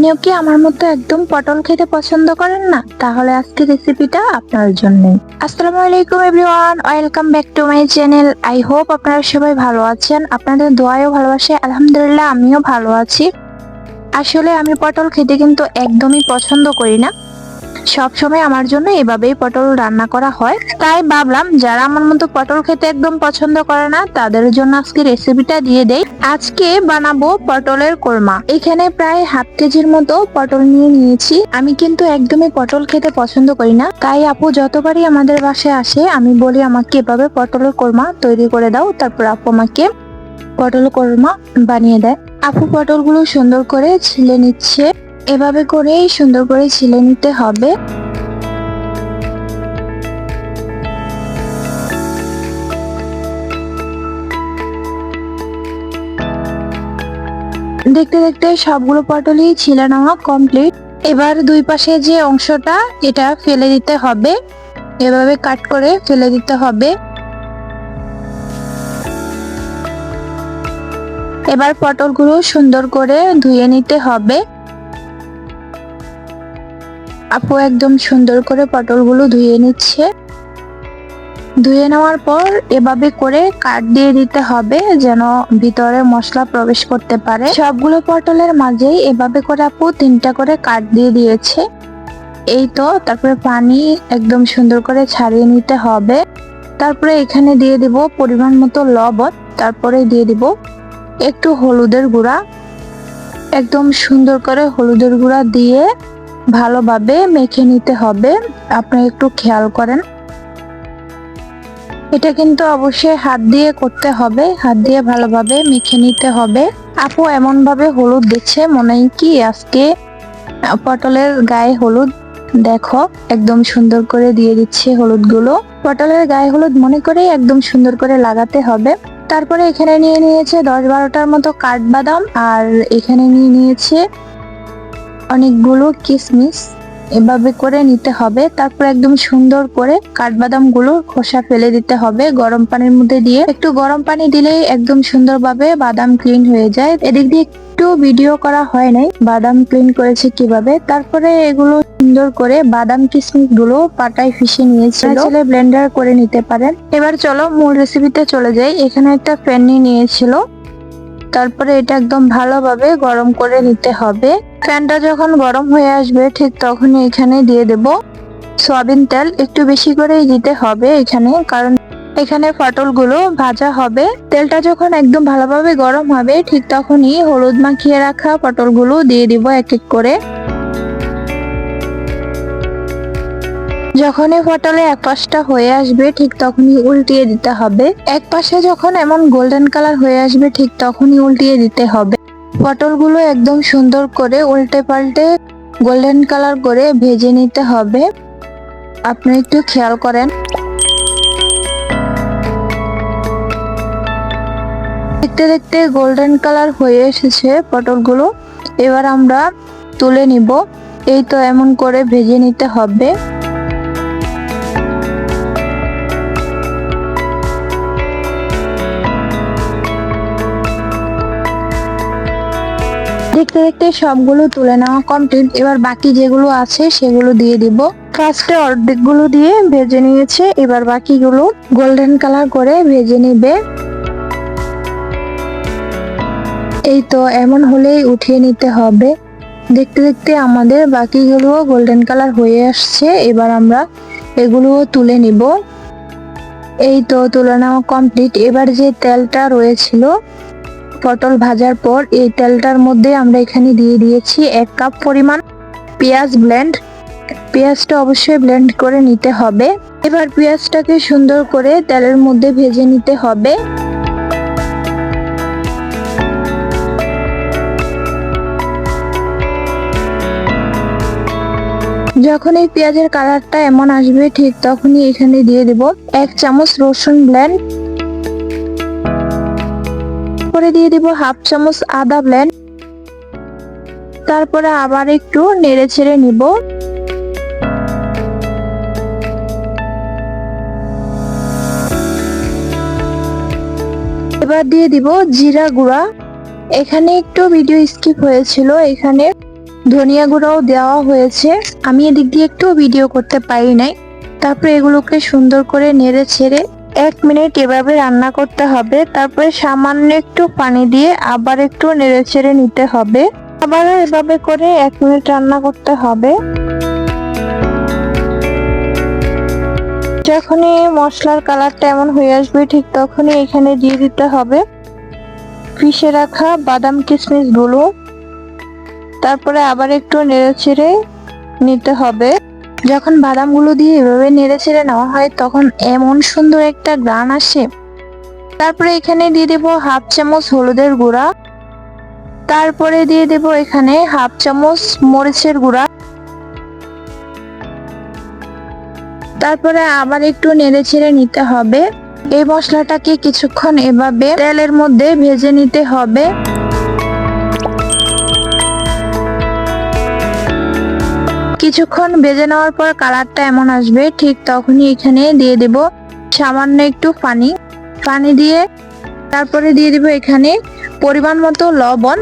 আপনিও কি আমার মতো একদম পটল খেতে পছন্দ করেন না? তাহলে আজকে রেসিপিটা আপনার জন্য। আসসালামু আলাইকুম everyone, welcome back to my channel. I hope আপনারা সবাই ভালো আছেন। আপনাদের দোয়ায় ও ভালোবাসায় আলহামদুলিল্লাহ আমিও ভালো আছি। আসলে আমি পটল খেতে কিন্তু একদমই পছন্দ করি না। সব সময় আমার জন্য এভাবেই পটল রান্না করা হয়, তাই ভাবলাম যারা আমার মতো পটল খেতে একদম পছন্দ করে না তাদের জন্য আজকে রেসিপিটা দিয়ে দেই। আজকে বানাবো পটলের কোরমা। এখানে প্রায় হাফ কেজির মতো পটল নিয়ে নিয়েছি। আমি কিন্তু একদমই পটল খেতে পছন্দ করি না, তাই আপু যতবারই আমাদের বাসায় আসে আমি বলি আমাকে এভাবে পটলের কোরমা তৈরি করে দাও। তারপর আপু আমাকে পটল কোরমা বানিয়ে দেয়। আপু পটলগুলো সুন্দর করে ছিলে নিচ্ছে। এভাবে করেই সুন্দর করে ছিলে নিতে হবে। দেখতে দেখতে সবগুলো পটলই ছিলে নেওয়া কমপ্লিট। এবার দুই পাশে যে অংশটা এটা ফেলে দিতে হবে, এভাবে কাট করে ফেলে দিতে হবে। এবার পটলগুলো সুন্দর করে ধুয়ে নিতে হবে। আপু একদম সুন্দর করে পটলগুলো ধুয়ে নিচ্ছে। ধুয়ে নেওয়ার পর এভাবে করে কাট দিয়ে দিতে হবে যেন ভিতরে মশলা প্রবেশ করতে পারে। সবগুলো পটলের মাঝেই এভাবে করে আপু 3টা করে কাট দিয়ে দিয়েছে। এই তো, তারপরে পানি একদম সুন্দর করে ছাড়িয়ে নিতে হবে। তারপরে এখানে দিয়ে দিব পরিমাণ মতো লবণ, তারপরে দিয়ে দিব একটু হলুদের গুঁড়া। একদম সুন্দর করে হলুদের গুঁড়া দিয়ে ভালোভাবে মেখে নিতে হবে। আপনি একটু খেয়াল করেন, এটা কিন্তু অবশ্যই হাত দিয়ে করতে হবে, হাত দিয়ে ভালোভাবে মেখে নিতে হবে। আপু এমন ভাবে হলুদ দিচ্ছে মনে হয় কি আজকে পটলের গায়ে হলুদ। দেখো একদম সুন্দর করে দিয়ে দিচ্ছে হলুদ গুলো। পটলের গায়ে হলুদ মনে করে একদম সুন্দর করে লাগাতে হবে। তারপরে এখানে নিয়ে নিয়েছে 10-12টার মতো কাঠবাদাম, আর এখানে নিয়ে নিয়েছে অনেকগুলো কিশমিশ। এভাবে করে নিতে হবে। তারপর একদম সুন্দর করে কাঠবাদাম গুলো খোসা ফেলে দিতে হবে গরম পানির মধ্যে দিয়ে। একটু গরম পানি দিলেই একদম সুন্দরভাবে বাদাম ক্লিন হয়ে যায়। এদিক দিয়ে একটু ভিডিও করা হয় নাই বাদাম ক্লিন করেছে কিভাবে। তারপরে এগুলো সুন্দর করে বাদাম কিশমিশ গুলো পাটায় পিষে নিয়েছিল, চাইলে ব্লেন্ডার করে নিতে পারেন। এবার চলো মূল রেসিপিতে চলে যাই। এখানে একটা প্যান নিয়েছিল, তারপরে এটা একদম ভালোভাবে গরম করে নিতে হবে। প্যানটা যখন গরম হয়ে আসবে ঠিক তখনই এখানে দিয়ে দেব সয়াবিন তেল। একটু বেশি করেই দিতে হবে এখানে, কারণ এখানে পটলগুলো ভাজা হবে। তেলটা যখন একদম ভালোভাবে গরম হবে ঠিক তখনই হলুদ মাখিয়ে রাখা পটলগুলো দিয়ে দিব এক এক করে। যখনই পটলে এক পাশটা হয়ে আসবে ঠিক তখনই উল্টিয়ে দিতে হবে। এক পাশে যখন এমন গোল্ডেন কালার হয়ে আসবে ঠিক তখনই উল্টিয়ে দিতে হবে। পটলগুলো একদম সুন্দর করে উল্টে পাল্টে গোল্ডেন কালার করে ভেজে নিতে হবে। আপনি একটু খেয়াল করেন। দেখতে দেখতে গোল্ডেন কালার হয়ে এসেছে পটলগুলো। এবার আমরা তুলে নিব। এই তো এমন করে ভেজে নিতে হবে। দেখতে দেখতে সবগুলো তুলে নেওয়া কমপ্লিট। এবার বাকি যেগুলো আছে সেগুলো দিয়ে দিব। ফার্স্টে অর্ধেকগুলো দিয়ে ভেজে নিয়েছে, এবার বাকিগুলো গোল্ডেন কালার করে ভেজে নিবে। এই তো এমন হলেই উঠিয়ে নিতে হবে। দেখতে দেখতে আমাদের বাকিগুলো গোল্ডেন কালার হয়ে আসছে। এবার আমরা এগুলোও তুলে নিব। এই তো তুলে নেওয়া কমপ্লিট। এবার যে তেলটা রয়েছিল পটল ভাজার পর এই তেলটার মধ্যে আমরা এখানে দিয়ে দিয়েছি 1 কাপ পরিমাণ পেঁয়াজ ব্লেন্ড। পেঁয়াজটা অবশ্যই ব্লেন্ড করে নিতে হবে। এবার পেঁয়াজটাকে সুন্দর করে তেলের মধ্যে ভেজে নিতে হবে। যখন এই পেঁয়াজের কালারটা এমন আসবে ঠিক তখনই এখানে দিয়ে দেব 1 চামচ রসুন ব্লেন্ড। পরে দিয়ে দিব 1/2 চামচ আদা ব্লেন্ড। তারপরে আবার একটু নেড়ে ছেড়ে নিব। এবার দিয়ে দিব জিরা গুঁড়া। এখানে একটু ভিডিও স্কিপ হয়েছিল, এখানে ধনিয়া গুঁড়াও দেওয়া হয়েছে। আমি এদিক দিয়ে একটু ভিডিও করতে পারি নাই। তারপরে এগুলোকে সুন্দর করে নেড়ে ছেড়ে 1 মিনিট এভাবে রান্না করতে হবে। তারপরে সামান্য একটু পানি দিয়ে আবার একটু নেড়ে ছেড়ে নিতে হবে। আবারও এভাবে করে 1 মিনিট রান্না করতে হবে। যখনই মশলার কালারটা এমন হয়ে আসবে ঠিক তখনই এখানে দিয়ে দিতে হবে পিষে রাখা বাদাম কিশমিশ গুলো। তারপরে আবার একটু নেড়ে ছেড়ে নিতে হবে। যখন বাদামগুলো দিয়ে এভাবে নেড়ে ছেড়ে নেওয়া হয় তখন এমন সুন্দর একটা ঘ্রাণ আসে। তারপরে এখানে দিয়ে দেব 1/2 চামচ হলুদের গুঁড়া। তারপরে দিয়ে দেব এখানে 1/2 চামচ মরিচের গুঁড়া। তারপরে আবার একটু নেড়ে ছেড়ে নিতে হবে। এই মশলাটাকে কিছুক্ষণ এভাবে তেলের মধ্যে ভেজে নিতে হবে। কিছুক্ষণ ভেজে নেওয়ার পর কালারটা এমন আসবে ঠিক তখনই এখানে দিয়ে দেব সামান্য একটু পানি দিয়ে তারপরে দিয়ে দেব এখানে পরিমাণ মতো লবণ।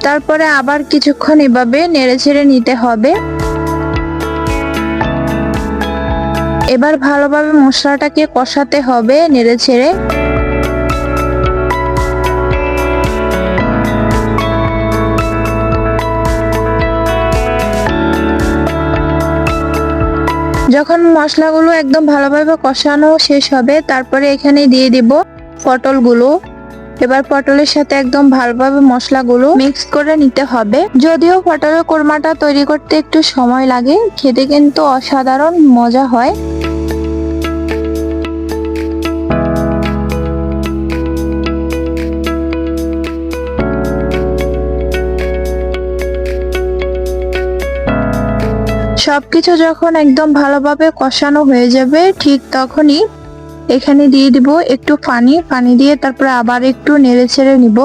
তারপরে আবার কিছুক্ষণ এভাবে নেড়ে ছেড়ে নিতে হবে। এবার ভালোভাবে মশলাটাকে কষাতে হবে নেড়ে ছেড়ে। যখন মশলাগুলো একদম ভালোভাবে কষানো শেষ হবে তারপরে এখানে দিয়ে দিব পটলগুলো। এবার পটলের সাথে একদম ভালোভাবে মশলাগুলো মিক্স করে নিতে হবে। যদিও পটলের কোরমাটা তৈরি করতে একটু সময় লাগে, খেতে কিন্তু অসাধারণ মজা হয়। সবকিছু যখন একদম ভালোভাবে কষানো হয়ে যাবে ঠিক তখনই এখানে দিয়ে দিব একটু পানি দিয়ে তারপরে আবার একটু নেড়ে ছেড়ে নিব।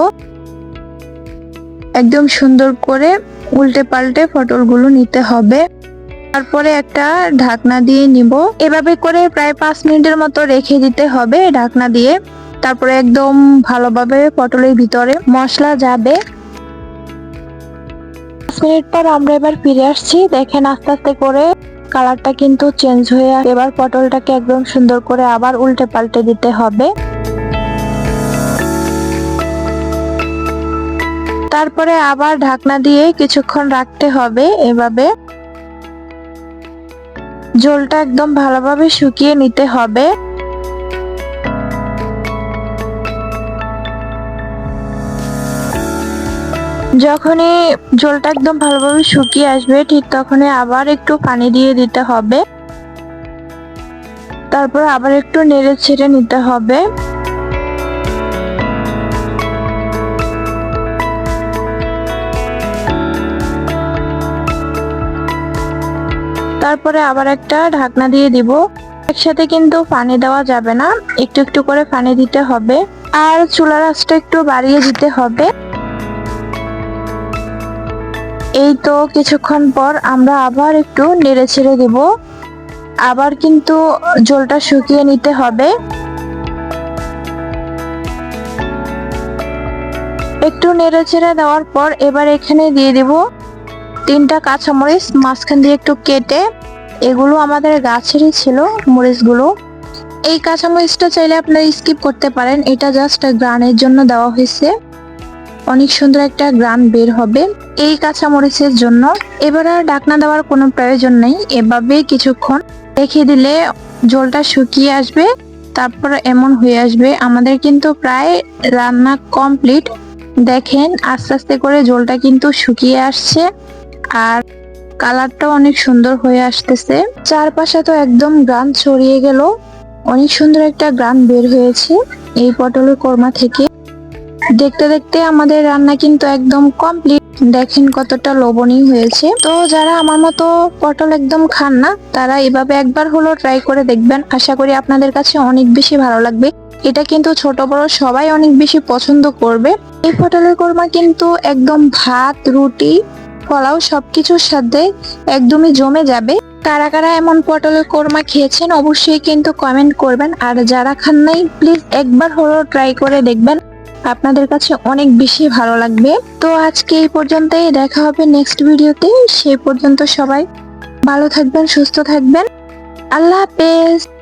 একদম সুন্দর করে উল্টে পাল্টে পটলগুলো নিতে হবে। তারপরে একটা ঢাকনা দিয়ে নিব। এভাবে করে প্রায় 5 মিনিটের মতো রেখে দিতে হবে ঢাকনা দিয়ে। তারপরে একদম ভালোভাবে পটলের ভিতরে মশলা যাবে। 5 মিনিট পর আমরা এবার ফিরে আসছি। দেখেন আস্তে আস্তে করে কালারটা কিন্তু চেঞ্জ হয়ে আসে। এবার পটলটাকে একদম সুন্দর করে আবার উল্টে পাল্টে দিতে হবে। তারপরে আবার ঢাকনা দিয়ে কিছুক্ষণ রাখতে হবে। এভাবে ঝোলটা একদম ভালোভাবে শুকিয়ে নিতে হবে। যখনই ঝোলটা একদম ভালোভাবে শুকিয়ে আসবে ঠিক তখনই আবার একটু পানি দিয়ে দিতে হবে। তারপর আবার একটু নেড়ে ছেড়ে নিতে হবে। তারপরে আবার একটা ঢাকনা দিয়ে দিব। একসাথে কিন্তু পানি দেওয়া যাবে না, একটু একটু করে পানি দিতে হবে। আর চুলার আঁচটা একটু বাড়িয়ে দিতে হবে। এই তো কিছুক্ষণ পর আমরা আবার একটু নেড়ে ছেড়ে দেব। আবার কিন্তু ঝোলটা শুকিয়ে নিতে হবে। একটু নেড়ে ছেড়ে দেওয়ার পর এবার এখানে দিয়ে দেব 3টা কাঁচামরিচ মাঝখান দিয়ে একটু কেটে। এগুলো আমাদের গাছেরই ছিল মরিচগুলো। এই কাঁচামরিচটা চাইলে আপনারা স্কিপ করতে পারেন, এটা জাস্ট গ্রানের জন্য দেওয়া হয়েছে। অনেক সুন্দর একটা গ্রান বের হবে এই কাঁচামরিচের জন্য। এবার আর ঢাকনা দেওয়ার কোনো প্রয়োজন নেই। এভাবে কিছুক্ষণ রেখে দিলে ঝোলটা শুকিয়ে আসবে। তারপর এমন হয়ে আসবে। আমাদের কিন্তু প্রায় রান্না কমপ্লিট। দেখেন আস্তে আস্তে করে ঝোলটা কিন্তু শুকিয়ে আসছে আর কালারটাও অনেক সুন্দর হয়ে আসতেছে। চারপাশে তো একদম গ্রান ছড়িয়ে গেল। অনেক সুন্দর একটা গ্রান বের হয়েছে এই পটলের কোরমা থেকে। দেখতে দেখতে আমাদের রান্না কিন্তু একদম কমপ্লিট। দেখেন কতটা লোভনীয় হয়েছে। তো যারা আমার মতো পটল একদম খান না তারা এভাবে একবার হলো ট্রাই করে দেখবেন। আশা করি আপনাদের কাছে অনেক বেশি ভালো লাগবে। এটা কিন্তু ছোট বড় সবাই অনেক বেশি পছন্দ করবে। এই পটলের কোরমা কিন্তু একদম ভাত, রুটি, পোলাও সবকিছুর সাথে একদমই জমে যাবে। কারা কারা এমন পটলের কোরমা খেয়েছেন অবশ্যই কিন্তু কমেন্ট করবেন। আর যারা খান নাই প্লিজ একবার হলো ট্রাই করে দেখবেন। আপনাদের কাছে অনেক বেশি ভালো লাগবে। তো আজকে এই পর্যন্তই, দেখা হবে নেক্সট ভিডিওতে। সেই পর্যন্ত সবাই ভালো থাকবেন, সুস্থ থাকবেন। আল্লাহ হাফেজ।